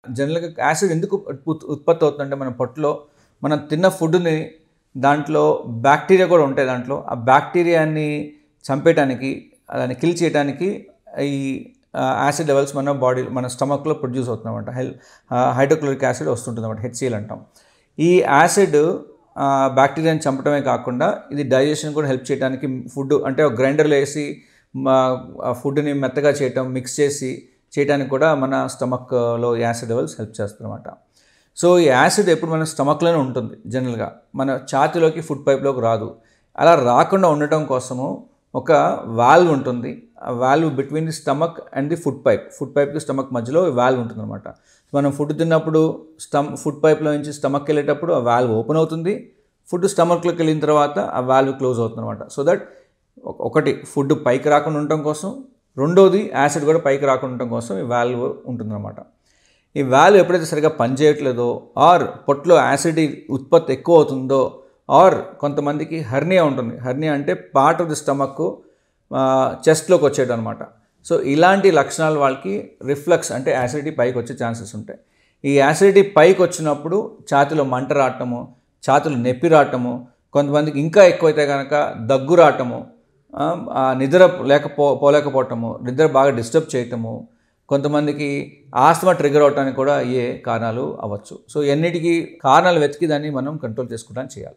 జనరల్‌గా యాసిడ్ ఎందుకు ఉత్పత్తి అవుతుందంటే మన పొట్టలో మనం తిన్న ఫుడ్‌ని దాంట్లో బ్యాక్టీరియా కూడా ఉంటాయి దాంట్లో. ఆ బ్యాక్టీరియాని చంపేయటానికి, దాన్ని కిల్ చేయటానికి ఈ యాసిడ్ లెవెల్స్ మన స్టమక్‌లో ప్రొడ్యూస్ అవుతుందన్నమాట. హైడ్రోక్లోరిక్ యాసిడ్ వస్తుంటుందన్నమాట. హెచ్‌సీఎల్ అంటాం. ఈ యాసిడ్ బ్యాక్టీరియాని చంపడమే కాకుండా ఇది డైజెషన్ కూడా హెల్ప్ చేయడానికి ఫుడ్ అంటే ఒక గ్రైండర్‌లో ఏసి ఫుడ్‌ని మెత్తగా చేయటం, మిక్స్ చేసి చేయడానికి కూడా మన స్టమక్‌లో యాసిడ్ లెవెల్స్ హెల్ప్ చేస్తుందన్నమాట. సో, ఈ యాసిడ్ ఎప్పుడు మన స్టమక్‌లోనే ఉంటుంది జనరల్‌గా. మన ఛాతీలోకి ఫుడ్ పైప్‌లోకి రాదు. అలా రాకుండా ఉండటం కోసము ఒక వాల్వ్ ఉంటుంది. ఆ valve between the stomach and the food pipe. Food పైప్‌కి స్టమక్ మధ్యలో వాల్వ్ ఉంటుందన్నమాట. మనం ఫుడ్ తిన్నప్పుడు ఫుడ్ పైప్‌లో నుంచి స్టమక్‌కి వెళ్ళేటప్పుడు ఆ వాల్వ్ ఓపెన్ అవుతుంది. ఫుడ్ స్టమక్‌లోకి వెళ్ళిన తర్వాత ఆ వాల్వ్ క్లోజ్ అవుతుందన్నమాట. సో దట్ ఒకటి ఫుడ్ పైకి రాకుండా ఉండటం కోసం, రెండోది యాసిడ్ కూడా పైకి రాకుండా ఉండటం కోసం ఈ వాల్వ్ ఉంటుందన్నమాట. ఈ వాల్వ్ ఎప్పుడైతే సరిగ్గా పనిచేయట్లేదో ఆర్ పొట్టలో యాసిడ్ ఉత్పత్తి ఎక్కువ అవుతుందో ఆర్ కొంతమందికి హెర్నియా ఉంటుంది. హెర్నియా అంటే పార్ట్ ఆఫ్ ది స్టమక్ చెస్ట్‌లోకి వచ్చేయడం అనమాట. సో, ఇలాంటి లక్షణాలు వాళ్ళకి రిఫ్లక్స్ అంటే యాసిడిటీ పైకి వచ్చే ఛాన్సెస్ ఉంటాయి. ఈ యాసిడిటీ పైకి వచ్చినప్పుడు ఛాతీలో మంట రావటము, ఛాతీలో నొప్పి రావటము, కొంతమందికి ఇంకా ఎక్కువైతే కనుక దగ్గు రావటము, నిద్ర పోలేకపోవటము, నిద్ర బాగా డిస్టర్బ్ చేయటము, కొంతమందికి ఆస్తమా ట్రిగ్గర్ అవడానికి కూడా అయ్యే కారణాలు అవ్వచ్చు. సో, ఇవన్నిటికి కారణాలు వెతికి దాన్ని మనం కంట్రోల్ చేసుకోవడానికి చేయాలి.